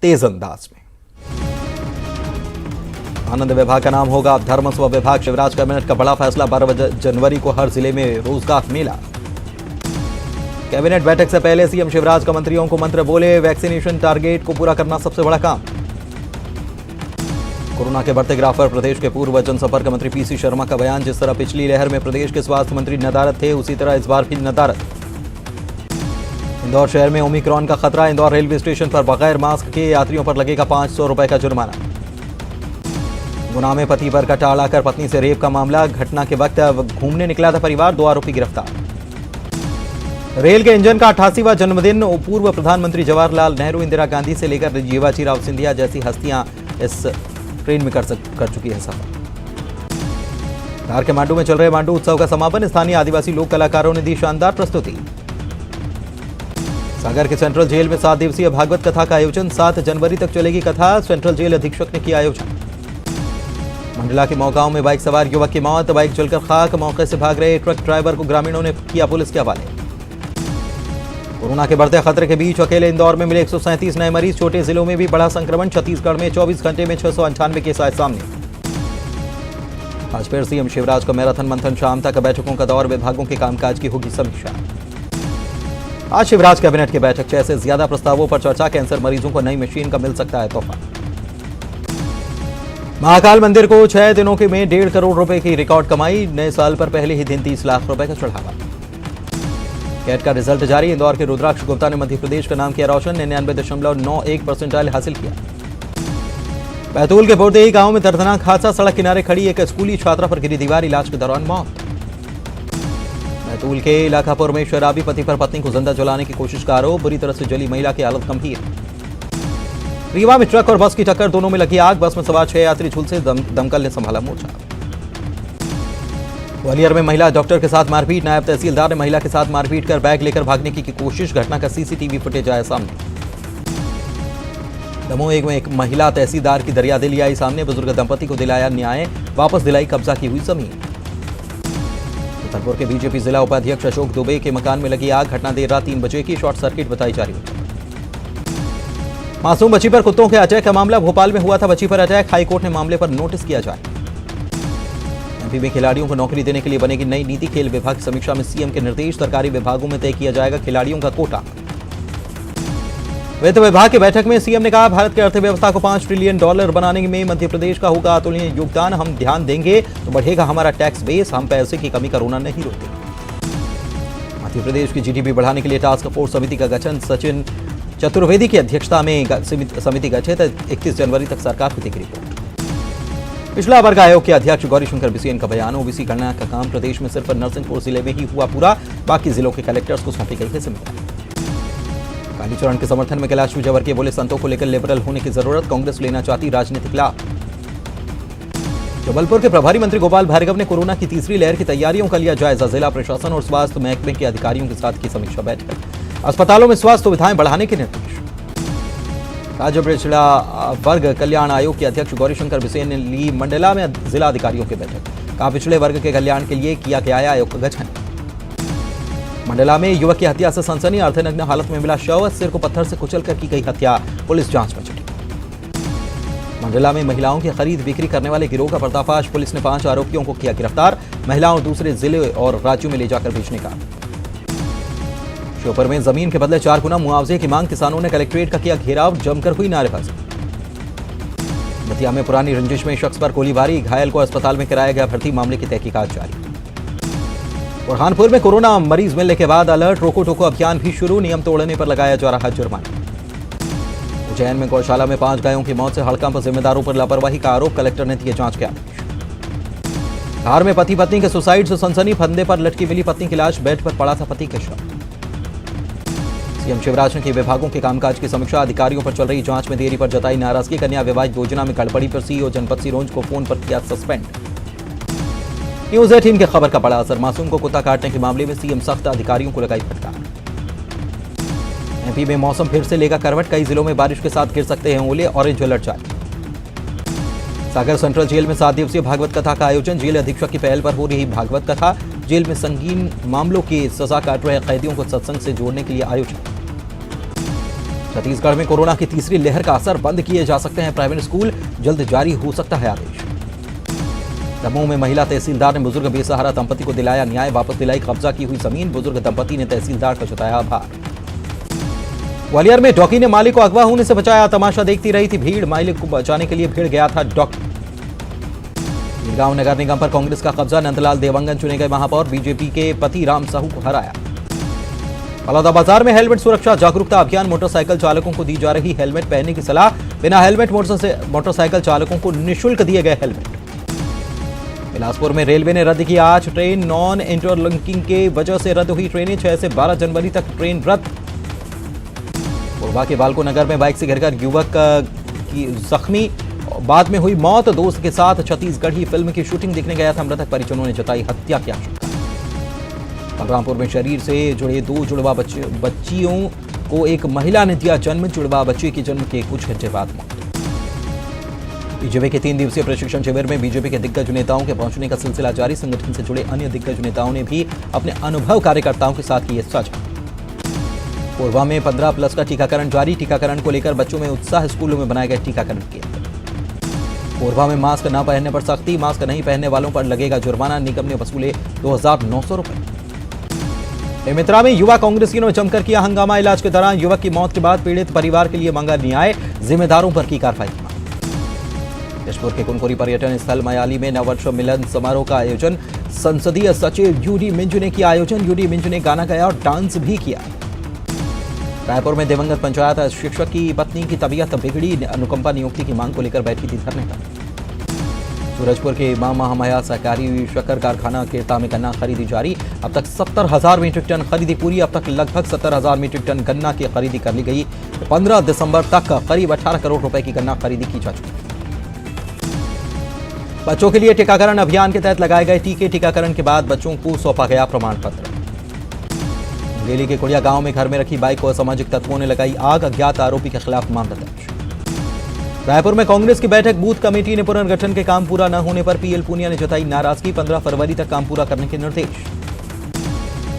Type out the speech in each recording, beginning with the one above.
तेज अंदाज में। आनंद विभाग का नाम होगा अब धर्म स्व विभाग। शिवराज कैबिनेट का बड़ा फैसला, 12 जनवरी को हर जिले में रोजगार मेला। कैबिनेट बैठक से पहले सीएम शिवराज का मंत्रियों को मंत्र बोले, वैक्सीनेशन टारगेट को पूरा करना सबसे बड़ा काम। कोरोना के बढ़ते ग्राफ पर प्रदेश के पूर्व जनसंपर्क मंत्री पीसी शर्मा का बयान, जिस तरह पिछली लहर में प्रदेश के स्वास्थ्य मंत्री नदारद थे, उसी तरह इस बार भी नदारद। इंदौर शहर में ओमिक्रॉन का खतरा, इंदौर रेलवे स्टेशन पर बगैर मास्क के यात्रियों पर लगेगा 500 रुपए का जुर्माना। गुना में पति पर कटा अड़ाकर पत्नी से रेप का मामला, घटना के वक्त घूमने निकला था परिवार, 2 आरोपी गिरफ्तार। रेल के इंजन का 88वां जन्मदिन, पूर्व प्रधानमंत्री जवाहरलाल नेहरू, इंदिरा गांधी से लेकर जीवाजीराव सिंधिया जैसी हस्तियां इस ट्रेन में कर चुकी है सफर। धार के मांडू में चल रहे मांडू उत्सव का समापन, स्थानीय आदिवासी लोक कलाकारों ने दी शानदार प्रस्तुति। सागर के सेंट्रल जेल में 7 दिवसीय भागवत कथा का आयोजन, 7 जनवरी तक चलेगी कथा, सेंट्रल जेल अधीक्षक ने किया आयोजन। मंडला के मौगांव में बाइक सवार युवक की मौत, बाइक जलकर खाक, मौके से भाग रहे ट्रक ड्राइवर को ग्रामीणों ने किया पुलिस के हवाले। कोरोना के बढ़ते खतरे के बीच अकेले इंदौर में मिले 137 नए मरीज, छोटे जिलों में भी बढ़ा संक्रमण, छत्तीसगढ़ में 24 घंटे में 698 केस आए सामने। आज फिर सीएम शिवराज का मैराथन मंथन, शाम तक बैठकों का दौर, विभागों के कामकाज की होगी समीक्षा। आज शिवराज कैबिनेट की बैठक, 6 से ज्यादा प्रस्तावों पर चर्चा, कैंसर मरीजों को नई मशीन का मिल सकता है तोहफा। महाकाल मंदिर को 6 दिनों के में 1.5 करोड़ रुपए की रिकॉर्ड कमाई, नए साल पर पहले ही दिन 30 लाख रुपए का चढ़ावा। कैट का रिजल्ट जारी, इंदौर के रुद्राक्ष गुप्ता ने मध्य प्रदेश का नाम किया रोशन, 99.91% हासिल किया। बैतूल के बोरदेही गांव में दर्दनाक हादसा, सड़क किनारे खड़ी एक स्कूली छात्रा पर गिरी दीवार, इलाज के दौरान मौत। बैतूल के इलाकापुर में शराबी पति पर पत्नी को जिंदा जलाने की कोशिश का आरोप, बुरी तरह से जली महिला की हालत गंभीर। रीवा में ट्रक और बस की टक्कर, दोनों में लगी आग, बस में सवार 6 यात्री झुलसे, दमकल ने संभाला मोर्चा। ग्वालियर में महिला डॉक्टर के साथ मारपीट, नायब तहसीलदार ने महिला के साथ मारपीट कर बैग लेकर भागने की कोशिश, घटना का सीसीटीवी फुटेज आया सामने। दमोह में एक महिला तहसीलदार की दरियादिली आई सामने, बुजुर्ग दंपति को दिलाया न्याय, वापस दिलाई कब्जा की हुई जमीन। छतरपुर के बीजेपी जिला उपाध्यक्ष अशोक दुबे के मकान में लगी आग, घटना देर रात 3 बजे की, शॉर्ट सर्किट बताई जा रही है। मासूम बच्ची पर कुत्तों के अटैक का मामला, भोपाल में हुआ था बच्ची पर अटैक, हाईकोर्ट ने मामले पर नोटिस किया जाए। एमपी में खिलाड़ियों को नौकरी देने के लिए बनेगी नई नीति, खेल विभाग की समीक्षा में सीएम के निर्देश, सरकारी विभागों में तय किया जाएगा खिलाड़ियों का कोटा। वित्त विभाग की बैठक में सीएम ने कहा, भारत की अर्थव्यवस्था को $5 ट्रिलियन बनाने में मध्य प्रदेश का होगा अतुलनीय योगदान, हम ध्यान देंगे तो बढ़ेगा हमारा टैक्स बेस, हम पैसे की कमी कोरोना नहीं रोकते। मध्य प्रदेश की जीडीपी बढ़ाने के लिए टास्क फोर्स समिति का गठन, सचिन चतुर्वेदी की अध्यक्षता में समिति गठित, 31 जनवरी तक सरकार को देगी रिपोर्ट। पिछड़ा वर्ग आयोग के अध्यक्ष गौरीशंकर बिसेन का बयान, ओबीसी गणना का काम प्रदेश में सिर्फ नरसिंहपुर जिले में ही हुआ पूरा, बाकी जिलों के कलेक्टर्स को सौंपी गई है जिम्मेदारी। कालीचरण के समर्थन में कैलाश विजयवर्गीय बोले, संतों को लेकर लिबरल होने की जरूरत, कांग्रेस लेना चाहती राजनीतिक लाभ। जबलपुर के प्रभारी मंत्री गोपाल भार्गव ने कोरोना की तीसरी लहर की तैयारियों का लिया जायजा, जिला प्रशासन और स्वास्थ्य महकमे के अधिकारियों के साथ की समीक्षा बैठक, अस्पतालों में स्वास्थ्य सुविधाएं बढ़ाने के निर्देश। राज्य पिछड़ा वर्ग कल्याण आयोग के अध्यक्ष गौरीशंकर बिसेन ने ली मंडला में जिला अधिकारियों की बैठक, कहा पिछड़े वर्ग के कल्याण के लिए किया गया आयोग का गठन। मंडला में युवक की हत्या से सनसनी, अर्धनग्न हालत में मिला शव, सिर को पत्थर से कुचलकर की गई हत्या, पुलिस जांच में जुटी। मंडला में महिलाओं की खरीद बिक्री करने वाले गिरोह का पर्दाफाश, पुलिस ने 5 आरोपियों को किया गिरफ्तार, महिलाओं दूसरे जिले और राज्यों में ले जाकर बेचने का। श्योपुर में जमीन के बदले 4 गुना मुआवजे की मांग, किसानों ने कलेक्ट्रेट का किया घेराव, जमकर हुई नारेबाजी। बतिया में पुरानी रंजिश में शख्स पर गोलीबारी, घायल को अस्पताल में कराया गया भर्ती, मामले की तहकीकात जारी। बुरहानपुर में कोरोना मरीज मिलने के बाद अलर्ट, रोको टोको अभियान भी शुरू, नियम तोड़ने पर लगाया जा रहा जुर्माना। उज्जैन में गौशाला में 5 गायों की मौत से हड़कंप, जिम्मेदारों पर लापरवाही का आरोप, कलेक्टर ने दिए जांच के आदेश। धार में पति पत्नी के सुसाइड से सनसनी, फंदे पर लटकी मिली पत्नी की लाश, बेड पर पड़ा था पति का शव। सीएम शिवराज ने की विभागों के कामकाज की समीक्षा, अधिकारियों पर चल रही जांच में देरी पर जताई नाराजगी, कन्या विवाह योजना में गड़बड़ी पर सीईओ जनपद सिरोंज को फोन पर किया सस्पेंड। न्यूज 18 की खबर का बड़ा असर, मासूम को कुत्ता काटने के मामले में सीएम सख्त, अधिकारियों को लगाई फटकार। एमपी में मौसम फिर से लेगा करवट, कई जिलों में बारिश के साथ गिर सकते हैं ओले, ऑरेंज अलर्ट जारी। सागर सेंट्रल जेल में 7 दिवसीय भागवत कथा का आयोजन, जेल अधीक्षक की पहल पर हो रही भागवत कथा, जेल में संगीन मामलों की सजा काट रहे कैदियों को सत्संग से जोड़ने के लिए आयोजन। छत्तीसगढ़ में कोरोना की तीसरी लहर का असर, बंद किए जा सकते हैं प्राइवेट स्कूल, जल्द जारी हो सकता है आदेश। दमोह में महिला तहसीलदार ने बुजुर्ग बेसहारा दंपति को दिलाया न्याय, वापस दिलाई कब्जा की हुई जमीन, बुजुर्ग दंपति ने तहसीलदार का जताया आभार। ग्वालियर में डॉकी ने मालिक को अगवा होने से बचाया, तमाशा देखती रही थी भीड़, मालिक को बचाने के लिए भीड़ गया था डॉकी। गांव नगर निगम पर कांग्रेस का कब्जा, नंदलाल देवंगन चुने गए महापौर, बीजेपी के पति राम साहू को हराया। बलौदाबाजार में हेलमेट सुरक्षा जागरूकता अभियान, मोटरसाइकिल चालकों को दी जा रही हेलमेट पहनने की सलाह, बिना हेलमेट मोटरसाइकिल चालकों को निःशुल्क दिए गए हेलमेट। बिलासपुर में रेलवे ने रद्द किया 8 ट्रेन, नॉन इंटरलिंकिंग के वजह से रद्द हुई ट्रेनें, 6 से 12 जनवरी तक ट्रेन रद्द। कोरबा के बालको नगर में बाइक से गिरकर युवक की जख्मी, बाद में हुई मौत, दोस्त के साथ छत्तीसगढ़ी फिल्म की शूटिंग देखने गया था, मृतक परिजनों ने जताई हत्या की आशंका। बलरामपुर में शरीर से जुड़े 2 जुड़वा बच्चियों को एक महिला ने दिया जन्म, जुड़वा बच्चे के जन्म के कुछ घंटे बाद मौत। बीजेपी के 3 दिवसीय प्रशिक्षण शिविर में बीजेपी के दिग्गज नेताओं के पहुंचने का सिलसिला जारी, संगठन से जुड़े अन्य दिग्गज नेताओं ने भी अपने अनुभव कार्यकर्ताओं के साथ किए साझा। कोरबा में 15+ का टीकाकरण जारी, टीकाकरण को लेकर बच्चों में उत्साह, स्कूलों में बनाए गए टीकाकरण केंद्र। कोरबा में मास्क न पहनने पर सख्ती, मास्क नहीं पहनने वालों पर लगेगा जुर्माना, निगम ने वसूले 2900 रुपए। बेमेतरा में युवा कांग्रेसियों ने जमकर किया हंगामा, इलाज के दौरान युवक की मौत के बाद पीड़ित परिवार के लिए मांगा न्याय, जिम्मेदारों पर की कार्रवाई की मांग। जशपुर के कुनकुरी पर्यटन स्थल मयाली में नववर्ष मिलन समारोह का आयोजन, संसदीय सचिव यूडी मिंजू ने किया आयोजन, यूडी मिंजू ने गाना गाया और डांस भी किया। रायपुर में दिवंगत पंचायत शिक्षक की पत्नी की तबीयत बिगड़ी, अनुकंपा नियुक्ति की मांग को लेकर बैठी थी धरने पर। सूरजपुर के मां महामाया सहकारी शक्कर कारखाना केरता में गन्ना खरीदी जारी, अब तक 70,000 मीट्रिक टन खरीदी पूरी, अब तक लगभग 70,000 मीट्रिक टन गन्ना की खरीदी कर ली गई। 15 दिसंबर तक करीब 18 करोड़ रुपए की गन्ना खरीदी की जा चुकी। बच्चों के लिए टीकाकरण अभियान के तहत लगाए गए टीके, टीकाकरण के बाद बच्चों को सौंपा गया प्रमाण पत्र। दिल्ली के कुड़िया गांव में घर में रखी बाइक को असामाजिक तत्वों ने लगाई आग, अज्ञात आरोपी के खिलाफ मामला दर्ज। रायपुर में कांग्रेस की बैठक, बूथ कमेटी ने पुनर्गठन के काम पूरा न होने पर पीएल पूनिया ने जताई नाराजगी, 15 फरवरी तक काम पूरा करने के निर्देश।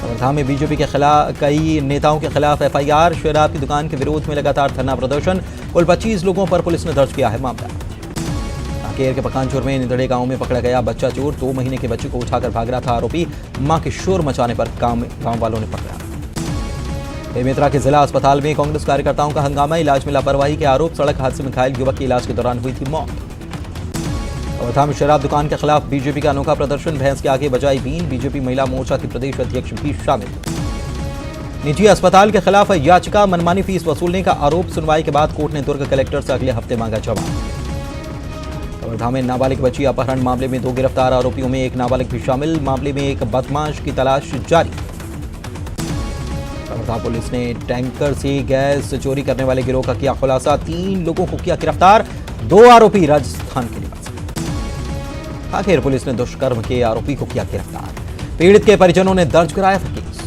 कवर्धा में बीजेपी के खिलाफ कई नेताओं के खिलाफ एफआईआर, शराब की दुकान के विरोध में लगातार धरना प्रदर्शन, कुल 25 लोगों पर पुलिस ने दर्ज किया है मामला। कांकेर के पकानचोर में निदड़े गांव में पकड़ा गया बच्चा चोर, 2 महीने के बच्चे को उठाकर भाग रहा था आरोपी, मां के शोर मचाने पर गांव वालों ने पकड़ा। बेमेतरा के जिला अस्पताल में कांग्रेस कार्यकर्ताओं का हंगामा, इलाज में लापरवाही के आरोप, सड़क हादसे में घायल युवक की इलाज के दौरान हुई थी मौत। कवर्धा में शराब दुकान के खिलाफ बीजेपी का अनोखा प्रदर्शन, भैंस के आगे बजाई बीन, बीजेपी महिला मोर्चा की प्रदेश अध्यक्ष भी शामिल। निजी अस्पताल के खिलाफ याचिका, मनमानी फीस वसूलने का आरोप, सुनवाई के बाद कोर्ट ने दुर्ग कलेक्टर से अगले हफ्ते मांगा जवाब। कवर्धा में नाबालिग बच्ची अपहरण मामले में 2 गिरफ्तार आरोपियों में एक नाबालिग भी शामिल, मामले में एक बदमाश की तलाश जारी। कवर्धा पुलिस ने टैंकर से गैस चोरी करने वाले गिरोह का किया खुलासा, 3 लोगों को किया गिरफ्तार, 2 आरोपी राजस्थान के निवासी। आखिर पुलिस ने दुष्कर्म के आरोपी को किया गिरफ्तार, पीड़ित के परिजनों ने दर्ज कराया था केस।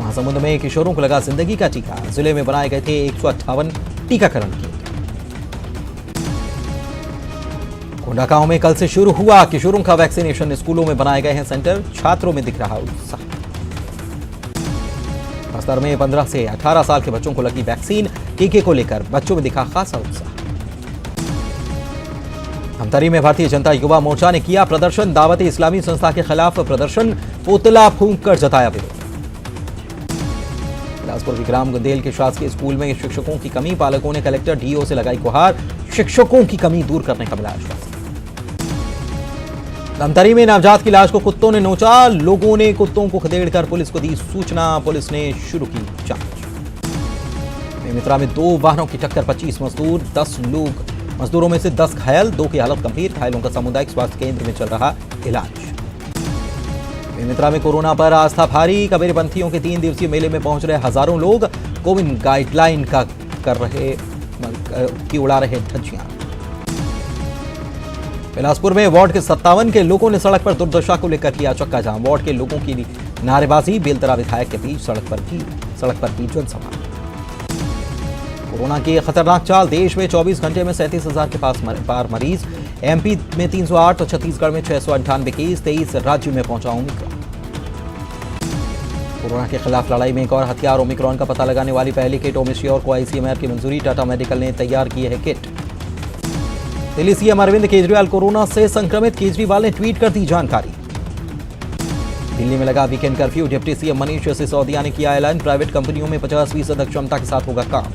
महासमुंद में किशोरों को लगा जिंदगी का टीका, जिले में बनाए गए थे 158 टीकाकरण केंद्र। कोंडागांव में कल से शुरू हुआ किशोरों का वैक्सीनेशन, स्कूलों में बनाए गए हैं सेंटर, छात्रों में दिख रहा उत्साह। बस्तर में 15 से 18 साल के बच्चों को लगी वैक्सीन, टीके को लेकर बच्चों में दिखा खासा उत्साह। धमतरी में भारतीय जनता युवा मोर्चा ने किया प्रदर्शन, दावत इस्लामी संस्था के खिलाफ प्रदर्शन, पुतला फूंक कर जताया विरोध। बिलासपुर के ग्राम गुंदेल के शासकीय स्कूल में शिक्षकों की कमी, पालकों ने कलेक्टर डीओ से लगाई गुहार, शिक्षकों की कमी दूर करने का मिला आश्वासन। धमतरी में नवजात की लाश को कुत्तों ने नोचा, लोगों ने कुत्तों को खदेड़कर पुलिस को दी सूचना, पुलिस ने शुरू की जांच। बेमेतरा में 2 वाहनों की टक्कर, 25 मजदूर, 10 लोग, मजदूरों में से 10 घायल, 2 की हालत गंभीर, घायलों का सामुदायिक स्वास्थ्य केंद्र में चल रहा इलाज। बेमेतरा में कोरोना पर आस्था भारी, कबीरपंथियों के 3 दिवसीय मेले में पहुंच रहे हजारों लोग, कोविड गाइडलाइन का उड़ा रहे धज्जियां। बिलासपुर में वार्ड के 57 के लोगों ने सड़क पर दुर्दशा को लेकर किया चक्का जाम, वार्ड के लोगों की नारेबाजी, बेलतरा विधायक के बीच सड़क पर की जनसभा। कोरोना की खतरनाक चाल, देश में 24 घंटे में 37,000 के पार मरीज, एमपी में 308 तो छत्तीसगढ़ में 698 केस, 23 राज्यों में पहुंचा ओमिक्रॉन। कोरोना के खिलाफ लड़ाई में एक और हथियार ओमिक्रॉन का पता लगाने वाली पहली किट ओमिश्योर को आईसीएमआर की मंजूरी। टाटा मेडिकल ने तैयार की है kit. Delhi CM Arvind Kejriwal corona से संक्रमित, केजरीवाल ने ट्वीट कर दी जानकारी। दिल्ली में लगा weekend curfew, deputy CM Manish Sisodia ने किया ऐलान। प्राइवेट कंपनियों में 50% क्षमता के साथ होगा काम।